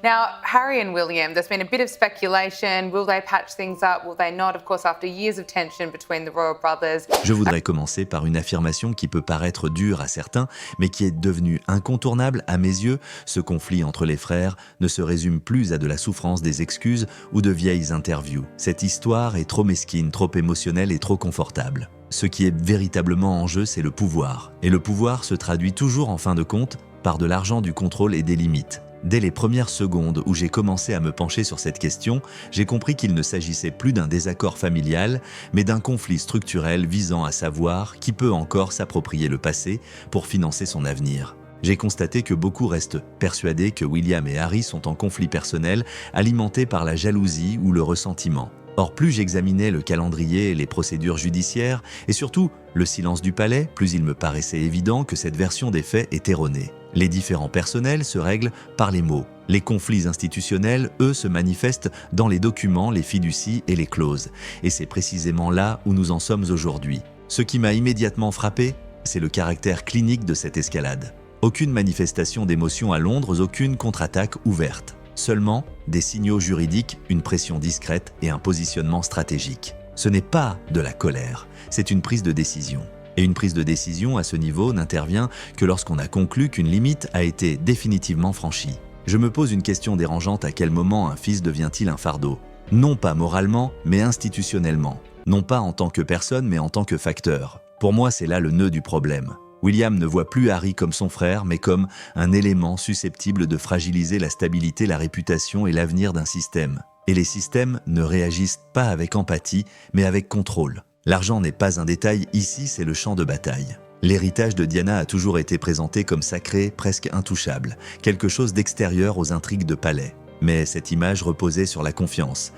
Now, Harry and William, there's been a bit of speculation. Will they patch things up? Will they not? Of course, after years of tension between the royal brothers. Je voudrais commencer par une affirmation qui peut paraître dure à certains, mais qui est devenue incontournable à mes yeux. Ce conflit entre les frères ne se résume plus à de la souffrance, des excuses ou de vieilles interviews. Cette histoire est trop mesquine, trop émotionnelle et trop confortable. Ce qui est véritablement en jeu, c'est le pouvoir. Et le pouvoir se traduit toujours en fin de compte par de l'argent, du contrôle et des limites. Dès les premières secondes où j'ai commencé à me pencher sur cette question, j'ai compris qu'il ne s'agissait plus d'un désaccord familial, mais d'un conflit structurel visant à savoir qui peut encore s'approprier le passé pour financer son avenir. J'ai constaté que beaucoup restent persuadés que William et Harry sont en conflit personnel, alimenté par la jalousie ou le ressentiment. Or, plus j'examinais le calendrier et les procédures judiciaires, et surtout le silence du palais, plus il me paraissait évident que cette version des faits est erronée. Les différends personnels se règlent par les mots. Les conflits institutionnels, eux, se manifestent dans les documents, les fiducies et les clauses. Et c'est précisément là où nous en sommes aujourd'hui. Ce qui m'a immédiatement frappé, c'est le caractère clinique de cette escalade. Aucune manifestation d'émotion à Londres, aucune contre-attaque ouverte. Seulement des signaux juridiques, une pression discrète et un positionnement stratégique. Ce n'est pas de la colère, c'est une prise de décision. Et une prise de décision à ce niveau n'intervient que lorsqu'on a conclu qu'une limite a été définitivement franchie. Je me pose une question dérangeante: à quel moment un fils devient-il un fardeau? Non pas moralement, mais institutionnellement. Non pas en tant que personne, mais en tant que facteur. Pour moi, c'est là le nœud du problème. William ne voit plus Harry comme son frère, mais comme un élément susceptible de fragiliser la stabilité, la réputation et l'avenir d'un système. Et les systèmes ne réagissent pas avec empathie, mais avec contrôle. L'argent n'est pas un détail, ici c'est le champ de bataille. L'héritage de Diana a toujours été présenté comme sacré, presque intouchable, quelque chose d'extérieur aux intrigues de palais. Mais cette image reposait sur la confiance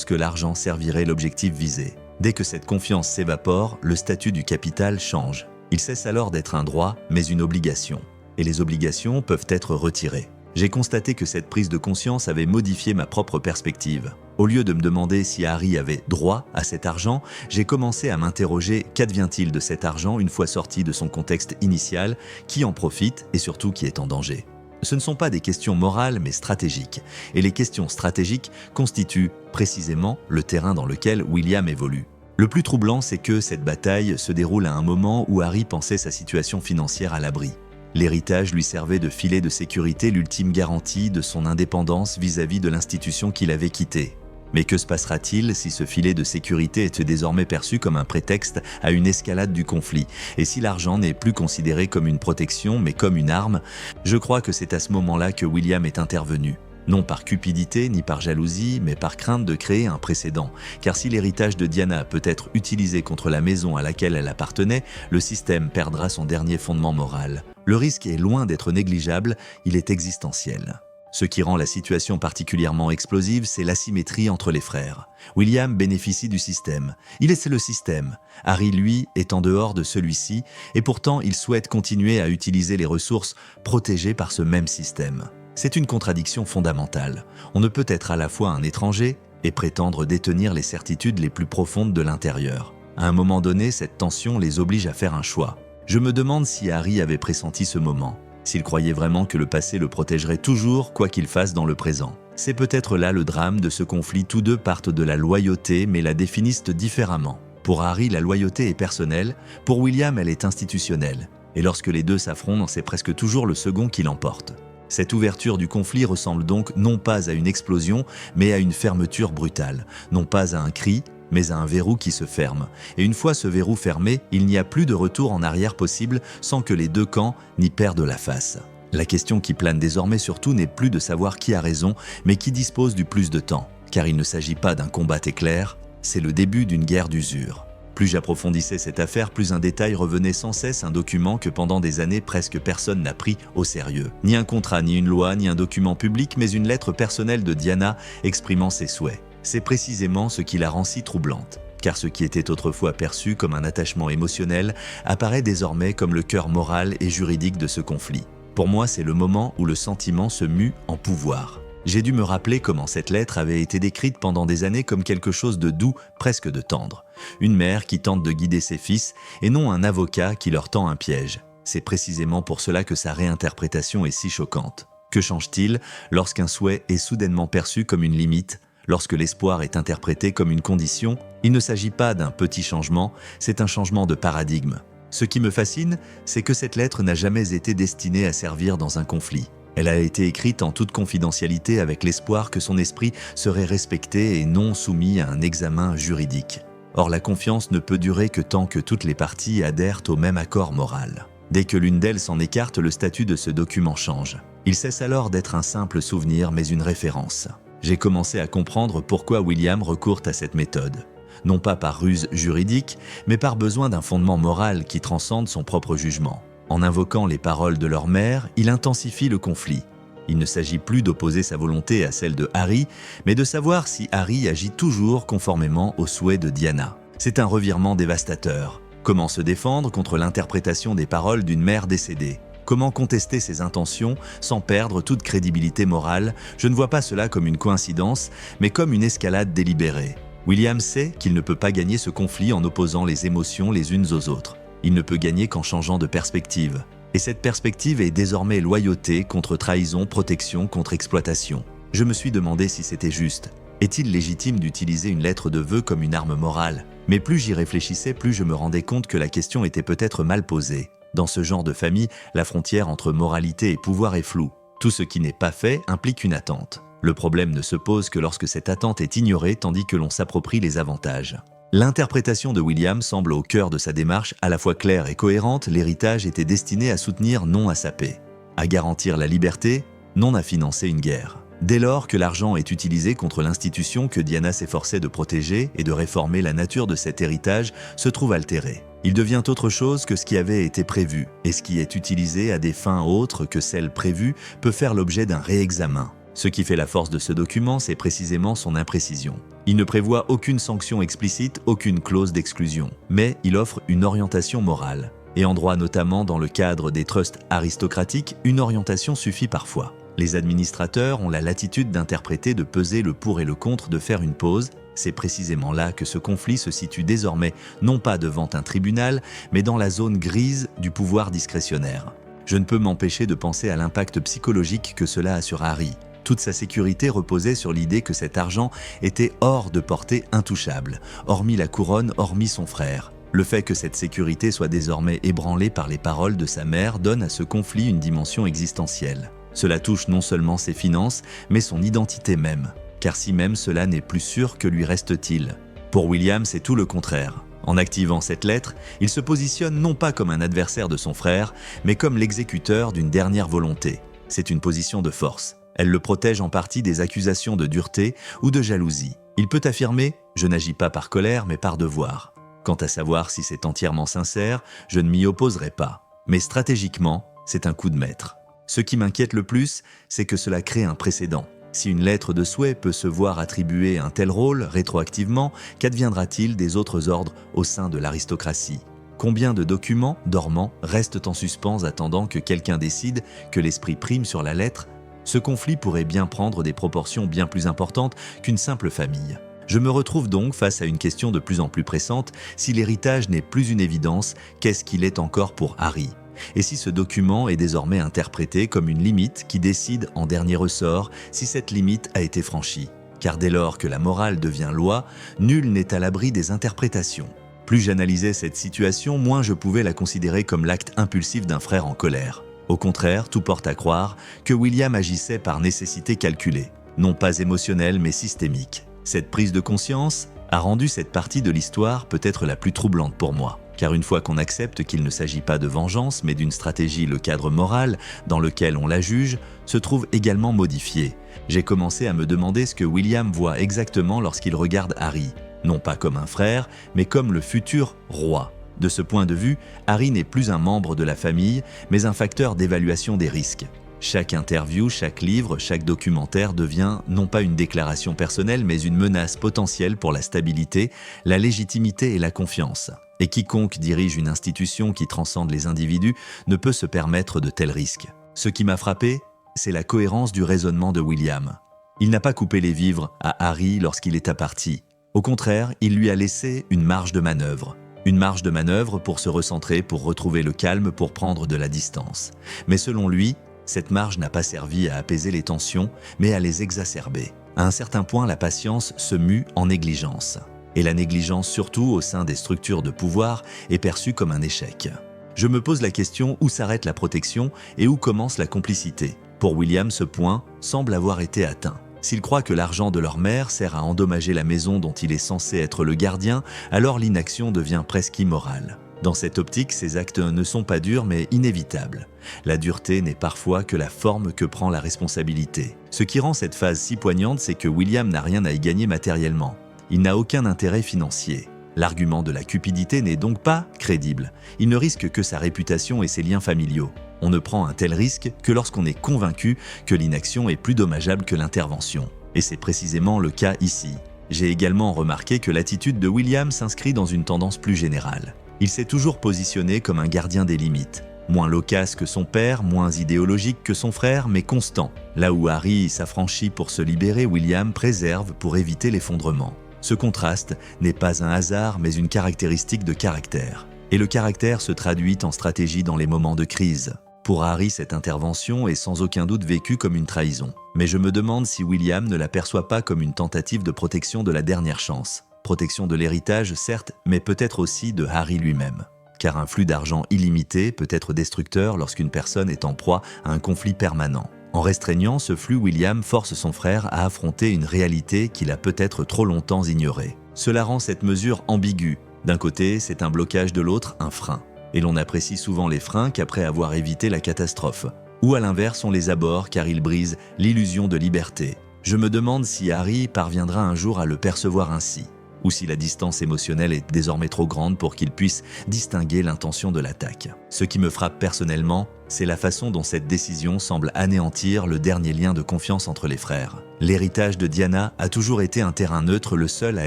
que l'argent servirait l'objectif visé. Dès que cette confiance s'évapore, le statut du capital change. Il cesse alors d'être un droit, mais une obligation. Et les obligations peuvent être retirées. J'ai constaté que cette prise de conscience avait modifié ma propre perspective. Au lieu de me demander si Harry avait droit à cet argent, j'ai commencé à m'interroger: qu'advient-il de cet argent une fois sorti de son contexte initial? Qui en profite et surtout qui est en danger? Ce ne sont pas des questions morales mais stratégiques. Et les questions stratégiques constituent précisément le terrain dans lequel William évolue. Le plus troublant, c'est que cette bataille se déroule à un moment où Harry pensait sa situation financière à l'abri. L'héritage lui servait de filet de sécurité, l'ultime garantie de son indépendance vis-à-vis de l'institution qu'il avait quittée. Mais que se passera-t-il si ce filet de sécurité est désormais perçu comme un prétexte à une escalade du conflit? Et si l'argent n'est plus considéré comme une protection, mais comme une arme? Je crois que c'est à ce moment-là que William est intervenu. Non par cupidité ni par jalousie, mais par crainte de créer un précédent. Car si l'héritage de Diana peut être utilisé contre la maison à laquelle elle appartenait, le système perdra son dernier fondement moral. Le risque est loin d'être négligeable, il est existentiel. Ce qui rend la situation particulièrement explosive, c'est l'asymétrie entre les frères. William bénéficie du système. Il essaie le système. Harry, lui, est en dehors de celui-ci, et pourtant il souhaite continuer à utiliser les ressources protégées par ce même système. C'est une contradiction fondamentale. On ne peut être à la fois un étranger et prétendre détenir les certitudes les plus profondes de l'intérieur. À un moment donné, cette tension les oblige à faire un choix. Je me demande si Harry avait pressenti ce moment, s'il croyait vraiment que le passé le protégerait toujours, quoi qu'il fasse dans le présent. C'est peut-être là le drame de ce conflit. Tous deux partent de la loyauté, mais la définissent différemment. Pour Harry, la loyauté est personnelle, pour William, elle est institutionnelle. Et lorsque les deux s'affrontent, c'est presque toujours le second qui l'emporte. Cette ouverture du conflit ressemble donc non pas à une explosion, mais à une fermeture brutale. Non pas à un cri, mais à un verrou qui se ferme. Et une fois ce verrou fermé, il n'y a plus de retour en arrière possible sans que les deux camps n'y perdent la face. La question qui plane désormais surtout n'est plus de savoir qui a raison, mais qui dispose du plus de temps. Car il ne s'agit pas d'un combat éclair, c'est le début d'une guerre d'usure. Plus j'approfondissais cette affaire, plus un détail revenait sans cesse, un document que pendant des années presque personne n'a pris au sérieux. Ni un contrat, ni une loi, ni un document public, mais une lettre personnelle de Diana exprimant ses souhaits. C'est précisément ce qui la rend si troublante. Car ce qui était autrefois perçu comme un attachement émotionnel apparaît désormais comme le cœur moral et juridique de ce conflit. Pour moi, c'est le moment où le sentiment se mue en pouvoir. J'ai dû me rappeler comment cette lettre avait été décrite pendant des années comme quelque chose de doux, presque de tendre. Une mère qui tente de guider ses fils et non un avocat qui leur tend un piège. C'est précisément pour cela que sa réinterprétation est si choquante. Que change-t-il lorsqu'un souhait est soudainement perçu comme une limite, lorsque l'espoir est interprété comme une condition? Il ne s'agit pas d'un petit changement, c'est un changement de paradigme. Ce qui me fascine, c'est que cette lettre n'a jamais été destinée à servir dans un conflit. Elle a été écrite en toute confidentialité avec l'espoir que son esprit serait respecté et non soumis à un examen juridique. Or, la confiance ne peut durer que tant que toutes les parties adhèrent au même accord moral. Dès que l'une d'elles s'en écarte, le statut de ce document change. Il cesse alors d'être un simple souvenir, mais une référence. J'ai commencé à comprendre pourquoi William recourt à cette méthode. Non pas par ruse juridique, mais par besoin d'un fondement moral qui transcende son propre jugement. En invoquant les paroles de leur mère, il intensifie le conflit. Il ne s'agit plus d'opposer sa volonté à celle de Harry, mais de savoir si Harry agit toujours conformément aux souhaits de Diana. C'est un revirement dévastateur. Comment se défendre contre l'interprétation des paroles d'une mère décédée? Comment contester ses intentions sans perdre toute crédibilité morale? Je ne vois pas cela comme une coïncidence, mais comme une escalade délibérée. William sait qu'il ne peut pas gagner ce conflit en opposant les émotions les unes aux autres. Il ne peut gagner qu'en changeant de perspective. Et cette perspective est désormais loyauté contre trahison, protection contre exploitation. Je me suis demandé si c'était juste. Est-il légitime d'utiliser une lettre de vœux comme une arme morale? Mais plus j'y réfléchissais, plus je me rendais compte que la question était peut-être mal posée. Dans ce genre de famille, la frontière entre moralité et pouvoir est floue. Tout ce qui n'est pas fait implique une attente. Le problème ne se pose que lorsque cette attente est ignorée tandis que l'on s'approprie les avantages. L'interprétation de William semble au cœur de sa démarche à la fois claire et cohérente. L'héritage était destiné à soutenir, non à saper. À garantir la liberté, non à financer une guerre. Dès lors que l'argent est utilisé contre l'institution que Diana s'efforçait de protéger et de réformer, la nature de cet héritage se trouve altérée. Il devient autre chose que ce qui avait été prévu, et ce qui est utilisé à des fins autres que celles prévues peut faire l'objet d'un réexamen. Ce qui fait la force de ce document, c'est précisément son imprécision. Il ne prévoit aucune sanction explicite, aucune clause d'exclusion, mais il offre une orientation morale. Et en droit, notamment dans le cadre des trusts aristocratiques, une orientation suffit parfois. Les administrateurs ont la latitude d'interpréter, de peser le pour et le contre, de faire une pause. C'est précisément là que ce conflit se situe désormais, non pas devant un tribunal, mais dans la zone grise du pouvoir discrétionnaire. Je ne peux m'empêcher de penser à l'impact psychologique que cela a sur Harry. Toute sa sécurité reposait sur l'idée que cet argent était hors de portée intouchable, hormis la couronne, hormis son frère. Le fait que cette sécurité soit désormais ébranlée par les paroles de sa mère donne à ce conflit une dimension existentielle. Cela touche non seulement ses finances, mais son identité même. Car si même cela n'est plus sûr, que lui reste-t-il? Pour William, c'est tout le contraire. En activant cette lettre, il se positionne non pas comme un adversaire de son frère, mais comme l'exécuteur d'une dernière volonté. C'est une position de force. Elle le protège en partie des accusations de dureté ou de jalousie. Il peut affirmer « Je n'agis pas par colère, mais par devoir ». Quant à savoir si c'est entièrement sincère, je ne m'y opposerai pas. Mais stratégiquement, c'est un coup de maître. Ce qui m'inquiète le plus, c'est que cela crée un précédent. Si une lettre de souhait peut se voir attribuer un tel rôle rétroactivement, qu'adviendra-t-il des autres ordres au sein de l'aristocratie? Combien de documents dormants restent en suspens attendant que quelqu'un décide, que l'esprit prime sur la lettre? Ce conflit pourrait bien prendre des proportions bien plus importantes qu'une simple famille. Je me retrouve donc face à une question de plus en plus pressante. Si l'héritage n'est plus une évidence, qu'est-ce qu'il est encore pour Harry? Et si ce document est désormais interprété comme une limite qui décide en dernier ressort si cette limite a été franchie? Car dès lors que la morale devient loi, nul n'est à l'abri des interprétations. Plus j'analysais cette situation, moins je pouvais la considérer comme l'acte impulsif d'un frère en colère. Au contraire, tout porte à croire que William agissait par nécessité calculée, non pas émotionnelle mais systémique. Cette prise de conscience a rendu cette partie de l'histoire peut-être la plus troublante pour moi. Car une fois qu'on accepte qu'il ne s'agit pas de vengeance mais d'une stratégie, le cadre moral dans lequel on la juge se trouve également modifié. J'ai commencé à me demander ce que William voit exactement lorsqu'il regarde Harry, non pas comme un frère, mais comme le futur roi. De ce point de vue, Harry n'est plus un membre de la famille, mais un facteur d'évaluation des risques. Chaque interview, chaque livre, chaque documentaire devient non pas une déclaration personnelle, mais une menace potentielle pour la stabilité, la légitimité et la confiance. Et quiconque dirige une institution qui transcende les individus ne peut se permettre de tels risques. Ce qui m'a frappé, c'est la cohérence du raisonnement de William. Il n'a pas coupé les vivres à Harry lorsqu'il est parti. Au contraire, il lui a laissé une marge de manœuvre. Une marge de manœuvre pour se recentrer, pour retrouver le calme, pour prendre de la distance. Mais selon lui, Cette marge n'a pas servi à apaiser les tensions, mais à les exacerber. À un certain point, la patience se mue en négligence. Et la négligence, surtout au sein des structures de pouvoir, est perçue comme un échec. Je me pose la question où s'arrête la protection et où commence la complicité. Pour William, ce point semble avoir été atteint. S'il croit que l'argent de leur mère sert à endommager la maison dont il est censé être le gardien, alors l'inaction devient presque immorale. Dans cette optique, ces actes ne sont pas durs mais inévitables. La dureté n'est parfois que la forme que prend la responsabilité. Ce qui rend cette phase si poignante, c'est que William n'a rien à y gagner matériellement. Il n'a aucun intérêt financier. L'argument de la cupidité n'est donc pas crédible. Il ne risque que sa réputation et ses liens familiaux. On ne prend un tel risque que lorsqu'on est convaincu que l'inaction est plus dommageable que l'intervention. Et c'est précisément le cas ici. J'ai également remarqué que l'attitude de William s'inscrit dans une tendance plus générale. Il s'est toujours positionné comme un gardien des limites. Moins loquace que son père, moins idéologique que son frère, mais constant. Là où Harry s'affranchit pour se libérer, William préserve pour éviter l'effondrement. Ce contraste n'est pas un hasard, mais une caractéristique de caractère. Et le caractère se traduit en stratégie dans les moments de crise. Pour Harry, cette intervention est sans aucun doute vécue comme une trahison. Mais je me demande si William ne la perçoit pas comme une tentative de protection de la dernière chance. Protection de l'héritage, certes, mais peut-être aussi de Harry lui-même. Car un flux d'argent illimité peut être destructeur lorsqu'une personne est en proie à un conflit permanent. En restreignant ce flux, William force son frère à affronter une réalité qu'il a peut-être trop longtemps ignorée. Cela rend cette mesure ambiguë. D'un côté, c'est un blocage, de l'autre, un frein. Et l'on apprécie souvent les freins qu'après avoir évité la catastrophe. Ou à l'inverse, on les aborde car ils brisent l'illusion de liberté. Je me demande si Harry parviendra un jour à le percevoir ainsi. Ou si la distance émotionnelle est désormais trop grande pour qu'il puisse distinguer l'intention de l'attaque. Ce qui me frappe personnellement, c'est la façon dont cette décision semble anéantir le dernier lien de confiance entre les frères. L'héritage de Diana a toujours été un terrain neutre, le seul à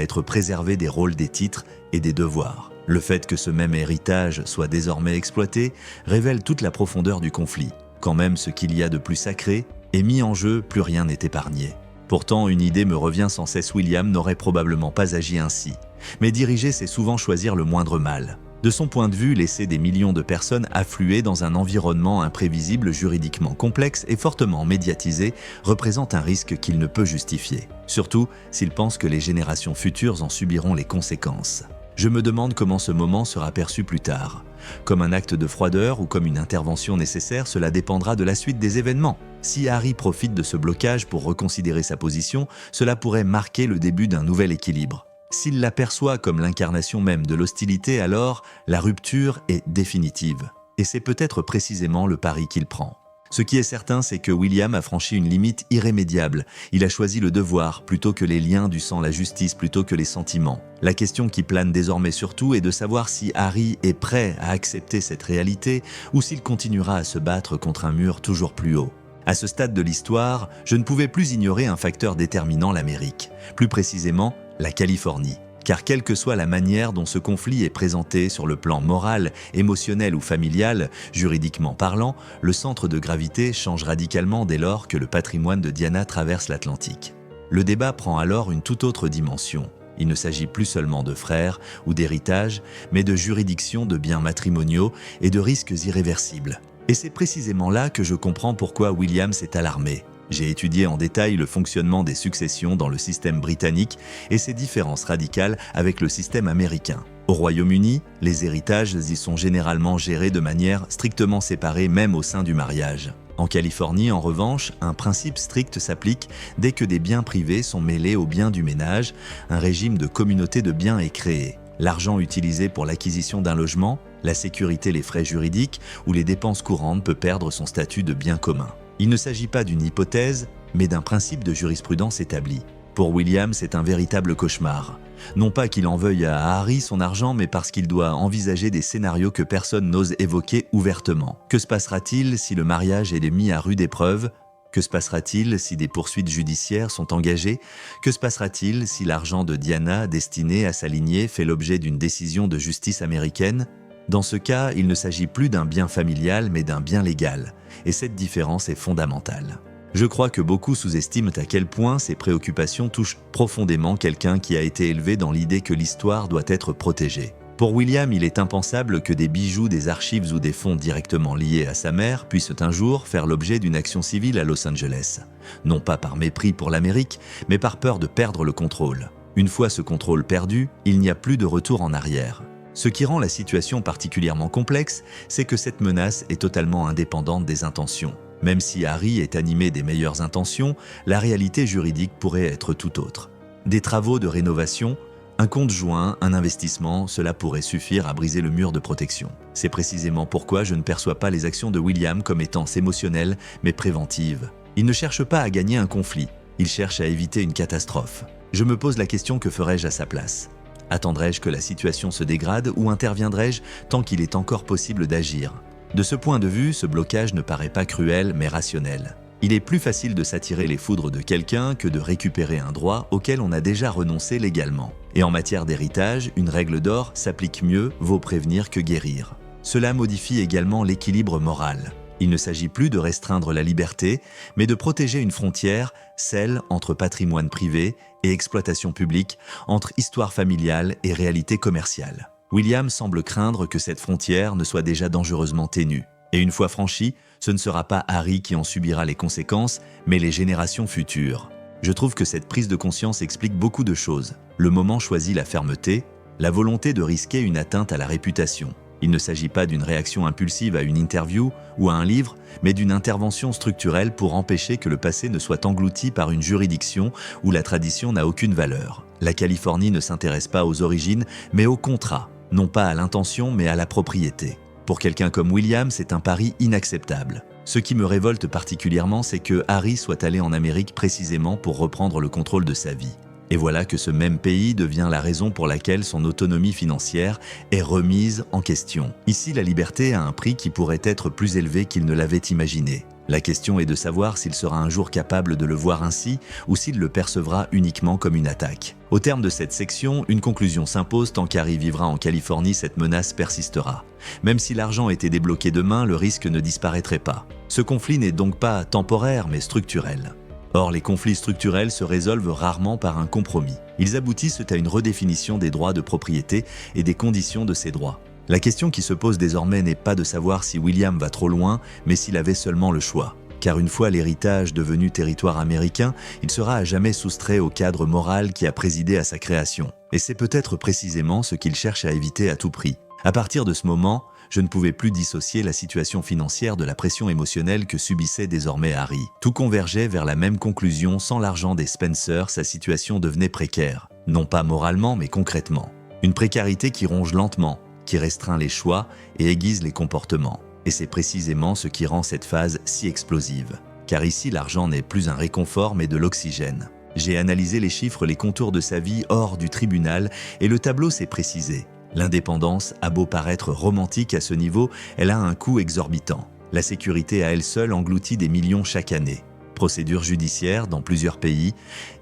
être préservé des rôles, des titres et des devoirs. Le fait que ce même héritage soit désormais exploité révèle toute la profondeur du conflit. Quand même ce qu'il y a de plus sacré est mis en jeu, plus rien n'est épargné. Pourtant, une idée me revient sans cesse, William n'aurait probablement pas agi ainsi. Mais diriger, c'est souvent choisir le moindre mal. De son point de vue, laisser des millions de personnes affluer dans un environnement imprévisible, juridiquement complexe et fortement médiatisé représente un risque qu'il ne peut justifier. Surtout s'il pense que les générations futures en subiront les conséquences. Je me demande comment ce moment sera perçu plus tard. Comme un acte de froideur ou comme une intervention nécessaire, cela dépendra de la suite des événements. Si Harry profite de ce blocage pour reconsidérer sa position, cela pourrait marquer le début d'un nouvel équilibre. S'il l'aperçoit comme l'incarnation même de l'hostilité, alors la rupture est définitive. Et c'est peut-être précisément le pari qu'il prend. Ce qui est certain, c'est que William a franchi une limite irrémédiable. Il a choisi le devoir plutôt que les liens du sang, la justice plutôt que les sentiments. La question qui plane désormais surtout est de savoir si Harry est prêt à accepter cette réalité ou s'il continuera à se battre contre un mur toujours plus haut. À ce stade de l'histoire, je ne pouvais plus ignorer un facteur déterminant, l'Amérique. Plus précisément, la Californie. Car quelle que soit la manière dont ce conflit est présenté sur le plan moral, émotionnel ou familial, juridiquement parlant, le centre de gravité change radicalement dès lors que le patrimoine de Diana traverse l'Atlantique. Le débat prend alors une toute autre dimension. Il ne s'agit plus seulement de frères ou d'héritage, mais de juridiction, de biens matrimoniaux et de risques irréversibles. Et c'est précisément là que je comprends pourquoi William s'est alarmé. J'ai étudié en détail le fonctionnement des successions dans le système britannique et ses différences radicales avec le système américain. Au Royaume-Uni, les héritages y sont généralement gérés de manière strictement séparée, même au sein du mariage. En Californie, en revanche, un principe strict s'applique dès que des biens privés sont mêlés aux biens du ménage, un régime de communauté de biens est créé. L'argent utilisé pour l'acquisition d'un logement, la sécurité, les frais juridiques ou les dépenses courantes peut perdre son statut de bien commun. Il ne s'agit pas d'une hypothèse, mais d'un principe de jurisprudence établi. Pour William, c'est un véritable cauchemar. Non pas qu'il en veuille à Harry son argent, mais parce qu'il doit envisager des scénarios que personne n'ose évoquer ouvertement. Que se passera-t-il si le mariage est mis à rude épreuve ? Que se passera-t-il si des poursuites judiciaires sont engagées ? Que se passera-t-il si l'argent de Diana, destiné à sa lignée, fait l'objet d'une décision de justice américaine ? Dans ce cas, il ne s'agit plus d'un bien familial, mais d'un bien légal. Et cette différence est fondamentale. Je crois que beaucoup sous-estiment à quel point ces préoccupations touchent profondément quelqu'un qui a été élevé dans l'idée que l'histoire doit être protégée. Pour William, il est impensable que des bijoux, des archives ou des fonds directement liés à sa mère puissent un jour faire l'objet d'une action civile à Los Angeles. Non pas par mépris pour l'Amérique, mais par peur de perdre le contrôle. Une fois ce contrôle perdu, il n'y a plus de retour en arrière. Ce qui rend la situation particulièrement complexe, c'est que cette menace est totalement indépendante des intentions. Même si Harry est animé des meilleures intentions, la réalité juridique pourrait être tout autre. Des travaux de rénovation, un compte joint, un investissement, cela pourrait suffire à briser le mur de protection. C'est précisément pourquoi je ne perçois pas les actions de William comme étant émotionnelles, mais préventives. Il ne cherche pas à gagner un conflit, il cherche à éviter une catastrophe. Je me pose la question: que ferais-je à sa place? Attendrais-je que la situation se dégrade ou interviendrais-je tant qu'il est encore possible d'agir? De ce point de vue, ce blocage ne paraît pas cruel, mais rationnel. Il est plus facile de s'attirer les foudres de quelqu'un que de récupérer un droit auquel on a déjà renoncé légalement. Et en matière d'héritage, une règle d'or s'applique mieux, vaut prévenir que guérir. Cela modifie également l'équilibre moral. Il ne s'agit plus de restreindre la liberté, mais de protéger une frontière, celle entre patrimoine privé et exploitation publique, entre histoire familiale et réalité commerciale. William semble craindre que cette frontière ne soit déjà dangereusement ténue. Et une fois franchie, ce ne sera pas Harry qui en subira les conséquences, mais les générations futures. Je trouve que cette prise de conscience explique beaucoup de choses. Le moment choisit la fermeté, la volonté de risquer une atteinte à la réputation. Il ne s'agit pas d'une réaction impulsive à une interview ou à un livre, mais d'une intervention structurelle pour empêcher que le passé ne soit englouti par une juridiction où la tradition n'a aucune valeur. La Californie ne s'intéresse pas aux origines, mais au contrat, non pas à l'intention, mais à la propriété. Pour quelqu'un comme William, c'est un pari inacceptable. Ce qui me révolte particulièrement, c'est que Harry soit allé en Amérique précisément pour reprendre le contrôle de sa vie. Et voilà que ce même pays devient la raison pour laquelle son autonomie financière est remise en question. Ici, la liberté a un prix qui pourrait être plus élevé qu'il ne l'avait imaginé. La question est de savoir s'il sera un jour capable de le voir ainsi ou s'il le percevra uniquement comme une attaque. Au terme de cette section, une conclusion s'impose: tant qu'Harry vivra en Californie, cette menace persistera. Même si l'argent était débloqué demain, le risque ne disparaîtrait pas. Ce conflit n'est donc pas temporaire mais structurel. Or, les conflits structurels se résolvent rarement par un compromis. Ils aboutissent à une redéfinition des droits de propriété et des conditions de ces droits. La question qui se pose désormais n'est pas de savoir si William va trop loin, mais s'il avait seulement le choix. Car une fois l'héritage devenu territoire américain, il sera à jamais soustrait au cadre moral qui a présidé à sa création. Et c'est peut-être précisément ce qu'il cherche à éviter à tout prix. À partir de ce moment, je ne pouvais plus dissocier la situation financière de la pression émotionnelle que subissait désormais Harry. Tout convergeait vers la même conclusion: sans l'argent des Spencer, sa situation devenait précaire. Non pas moralement, mais concrètement. Une précarité qui ronge lentement, qui restreint les choix et aiguise les comportements. Et c'est précisément ce qui rend cette phase si explosive. Car ici, l'argent n'est plus un réconfort, mais de l'oxygène. J'ai analysé les chiffres, les contours de sa vie hors du tribunal, et le tableau s'est précisé. L'indépendance a beau paraître romantique à ce niveau, elle a un coût exorbitant. La sécurité à elle seule engloutit des millions chaque année. Procédures judiciaires dans plusieurs pays,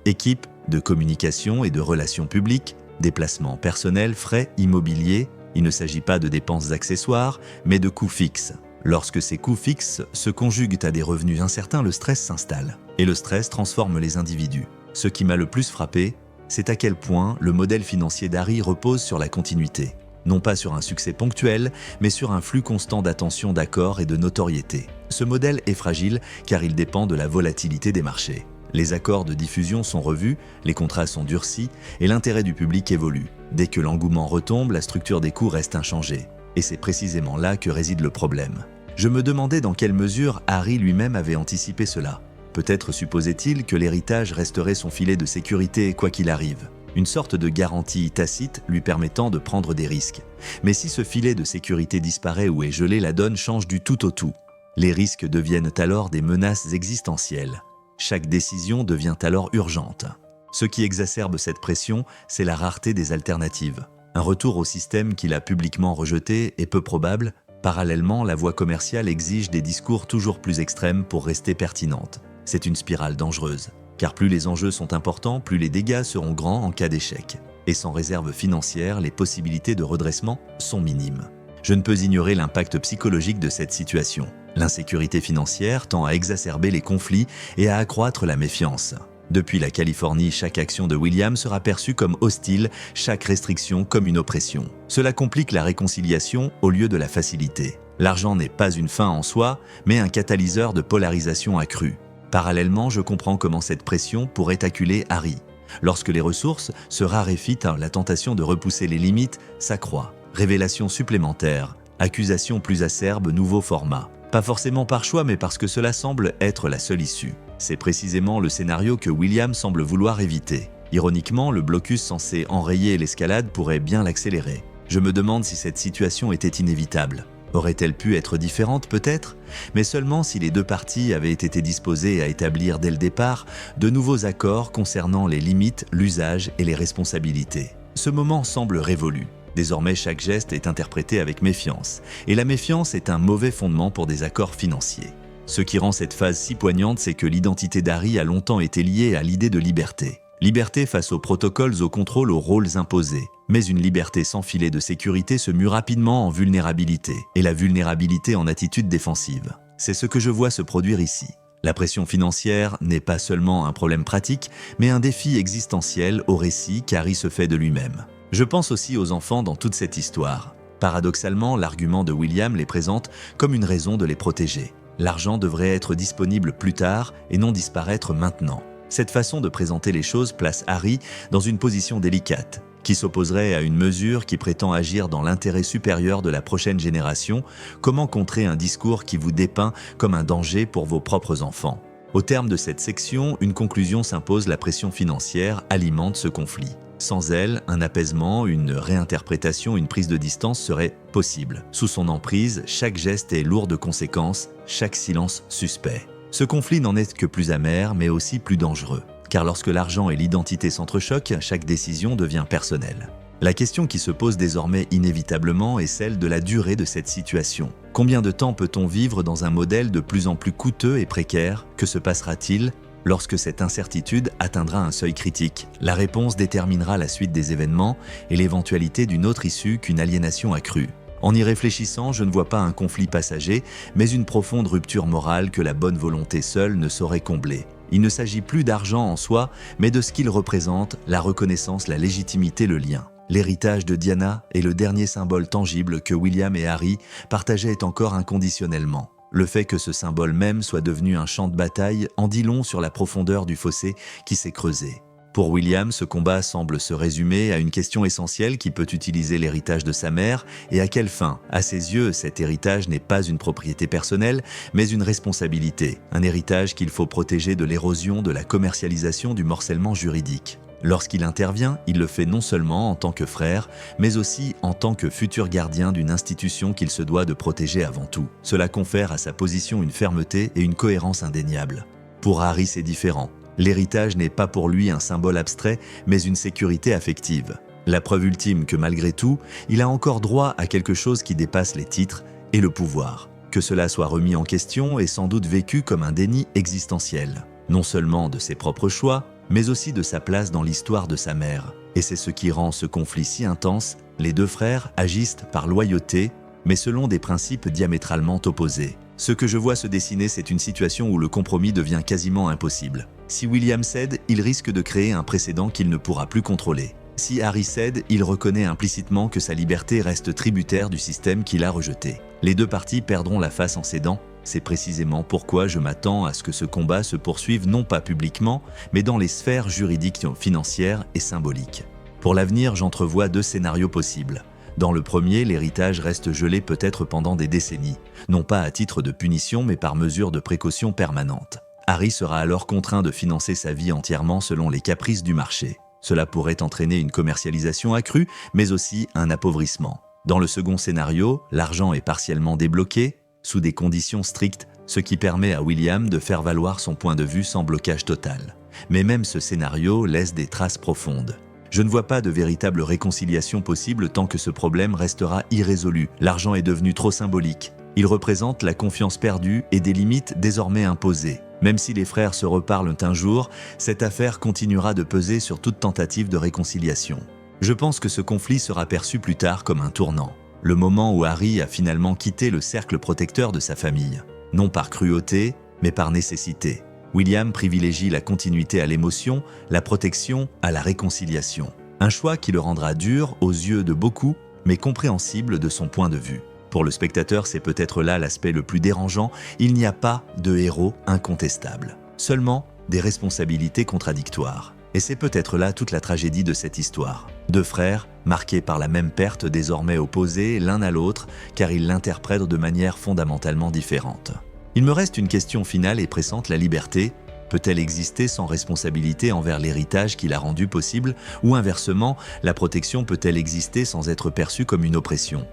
équipes de communication et de relations publiques, déplacements personnels, frais immobiliers. Il ne s'agit pas de dépenses accessoires, mais de coûts fixes. Lorsque ces coûts fixes se conjuguent à des revenus incertains, le stress s'installe. Et le stress transforme les individus. Ce qui m'a le plus frappé, c'est à quel point le modèle financier d'Harry repose sur la continuité. Non pas sur un succès ponctuel, mais sur un flux constant d'attention, d'accords et de notoriété. Ce modèle est fragile car il dépend de la volatilité des marchés. Les accords de diffusion sont revus, les contrats sont durcis et l'intérêt du public évolue. Dès que l'engouement retombe, la structure des coûts reste inchangée. Et c'est précisément là que réside le problème. Je me demandais dans quelle mesure Harry lui-même avait anticipé cela. Peut-être supposait-il que l'héritage resterait son filet de sécurité quoi qu'il arrive. Une sorte de garantie tacite lui permettant de prendre des risques. Mais si ce filet de sécurité disparaît ou est gelé, la donne change du tout au tout. Les risques deviennent alors des menaces existentielles. Chaque décision devient alors urgente. Ce qui exacerbe cette pression, c'est la rareté des alternatives. Un retour au système qu'il a publiquement rejeté est peu probable. Parallèlement, la voie commerciale exige des discours toujours plus extrêmes pour rester pertinente. C'est une spirale dangereuse. Car plus les enjeux sont importants, plus les dégâts seront grands en cas d'échec. Et sans réserve financière, les possibilités de redressement sont minimes. Je ne peux ignorer l'impact psychologique de cette situation. L'insécurité financière tend à exacerber les conflits et à accroître la méfiance. Depuis la Californie, chaque action de William sera perçue comme hostile, chaque restriction comme une oppression. Cela complique la réconciliation au lieu de la faciliter. L'argent n'est pas une fin en soi, mais un catalyseur de polarisation accrue. Parallèlement, je comprends comment cette pression pourrait acculer Harry. Lorsque les ressources se raréfient, la tentation de repousser les limites s'accroît. Révélation supplémentaire, accusation plus acerbe, nouveau format. Pas forcément par choix, mais parce que cela semble être la seule issue. C'est précisément le scénario que William semble vouloir éviter. Ironiquement, le blocus censé enrayer l'escalade pourrait bien l'accélérer. Je me demande si cette situation était inévitable. Aurait-elle pu être différente peut-être? Mais seulement si les deux parties avaient été disposées à établir dès le départ de nouveaux accords concernant les limites, l'usage et les responsabilités. Ce moment semble révolu. Désormais, chaque geste est interprété avec méfiance. Et la méfiance est un mauvais fondement pour des accords financiers. Ce qui rend cette phase si poignante, c'est que l'identité d'Harry a longtemps été liée à l'idée de liberté. Liberté face aux protocoles, aux contrôles, aux rôles imposés. Mais une liberté sans filet de sécurité se mue rapidement en vulnérabilité, et la vulnérabilité en attitude défensive. C'est ce que je vois se produire ici. La pression financière n'est pas seulement un problème pratique, mais un défi existentiel au récit qu'Harry se fait de lui-même. Je pense aussi aux enfants dans toute cette histoire. Paradoxalement, l'argument de William les présente comme une raison de les protéger. L'argent devrait être disponible plus tard et non disparaître maintenant. Cette façon de présenter les choses place Harry dans une position délicate, qui s'opposerait à une mesure qui prétend agir dans l'intérêt supérieur de la prochaine génération. Comment contrer un discours qui vous dépeint comme un danger pour vos propres enfants? Au terme de cette section, une conclusion s'impose: la pression financière alimente ce conflit. Sans elle, un apaisement, une réinterprétation, une prise de distance serait possible. Sous son emprise, chaque geste est lourd de conséquences, chaque silence suspect. Ce conflit n'en est que plus amer, mais aussi plus dangereux. Car lorsque l'argent et l'identité s'entrechoquent, chaque décision devient personnelle. La question qui se pose désormais inévitablement est celle de la durée de cette situation. Combien de temps peut-on vivre dans un modèle de plus en plus coûteux et précaire? Que se passera-t-il lorsque cette incertitude atteindra un seuil critique? La réponse déterminera la suite des événements et l'éventualité d'une autre issue qu'une aliénation accrue. En y réfléchissant, je ne vois pas un conflit passager, mais une profonde rupture morale que la bonne volonté seule ne saurait combler. Il ne s'agit plus d'argent en soi, mais de ce qu'il représente, la reconnaissance, la légitimité, le lien. L'héritage de Diana est le dernier symbole tangible que William et Harry partageaient encore inconditionnellement. Le fait que ce symbole même soit devenu un champ de bataille en dit long sur la profondeur du fossé qui s'est creusé. Pour William, ce combat semble se résumer à une question essentielle: qui peut utiliser l'héritage de sa mère et à quelle fin? À ses yeux, cet héritage n'est pas une propriété personnelle, mais une responsabilité. Un héritage qu'il faut protéger de l'érosion, de la commercialisation, du morcellement juridique. Lorsqu'il intervient, il le fait non seulement en tant que frère, mais aussi en tant que futur gardien d'une institution qu'il se doit de protéger avant tout. Cela confère à sa position une fermeté et une cohérence indéniables. Pour Harry, c'est différent. L'héritage n'est pas pour lui un symbole abstrait, mais une sécurité affective. La preuve ultime que malgré tout, il a encore droit à quelque chose qui dépasse les titres et le pouvoir. Que cela soit remis en question est sans doute vécu comme un déni existentiel, non seulement de ses propres choix, mais aussi de sa place dans l'histoire de sa mère. Et c'est ce qui rend ce conflit si intense. Les deux frères agissent par loyauté, mais selon des principes diamétralement opposés. Ce que je vois se dessiner, c'est une situation où le compromis devient quasiment impossible. Si William cède, il risque de créer un précédent qu'il ne pourra plus contrôler. Si Harry cède, il reconnaît implicitement que sa liberté reste tributaire du système qu'il a rejeté. Les deux parties perdront la face en cédant. C'est précisément pourquoi je m'attends à ce que ce combat se poursuive non pas publiquement, mais dans les sphères juridiques, financières et symboliques. Pour l'avenir, j'entrevois deux scénarios possibles. Dans le premier, l'héritage reste gelé peut-être pendant des décennies, non pas à titre de punition, mais par mesure de précaution permanente. Harry sera alors contraint de financer sa vie entièrement selon les caprices du marché. Cela pourrait entraîner une commercialisation accrue, mais aussi un appauvrissement. Dans le second scénario, l'argent est partiellement débloqué, sous des conditions strictes, ce qui permet à William de faire valoir son point de vue sans blocage total. Mais même ce scénario laisse des traces profondes. Je ne vois pas de véritable réconciliation possible tant que ce problème restera irrésolu. L'argent est devenu trop symbolique. Il représente la confiance perdue et des limites désormais imposées. Même si les frères se reparlent un jour, cette affaire continuera de peser sur toute tentative de réconciliation. Je pense que ce conflit sera perçu plus tard comme un tournant. Le moment où Harry a finalement quitté le cercle protecteur de sa famille. Non par cruauté, mais par nécessité. William privilégie la continuité à l'émotion, la protection à la réconciliation. Un choix qui le rendra dur aux yeux de beaucoup, mais compréhensible de son point de vue. Pour le spectateur, c'est peut-être là l'aspect le plus dérangeant, il n'y a pas de héros incontestable. Seulement des responsabilités contradictoires. Et c'est peut-être là toute la tragédie de cette histoire. Deux frères, marqués par la même perte, désormais opposés l'un à l'autre, car ils l'interprètent de manière fondamentalement différente. Il me reste une question finale et pressante, la liberté peut-elle exister sans responsabilité envers l'héritage qui l'a rendu possible, ou inversement, la protection peut-elle exister sans être perçue comme une oppression?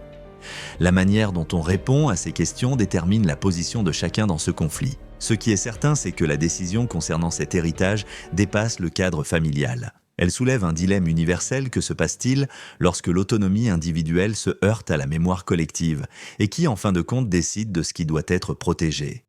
La manière dont on répond à ces questions détermine la position de chacun dans ce conflit. Ce qui est certain, c'est que la décision concernant cet héritage dépasse le cadre familial. Elle soulève un dilemme universel: que se passe-t-il lorsque l'autonomie individuelle se heurte à la mémoire collective? Et qui, en fin de compte, décide de ce qui doit être protégé?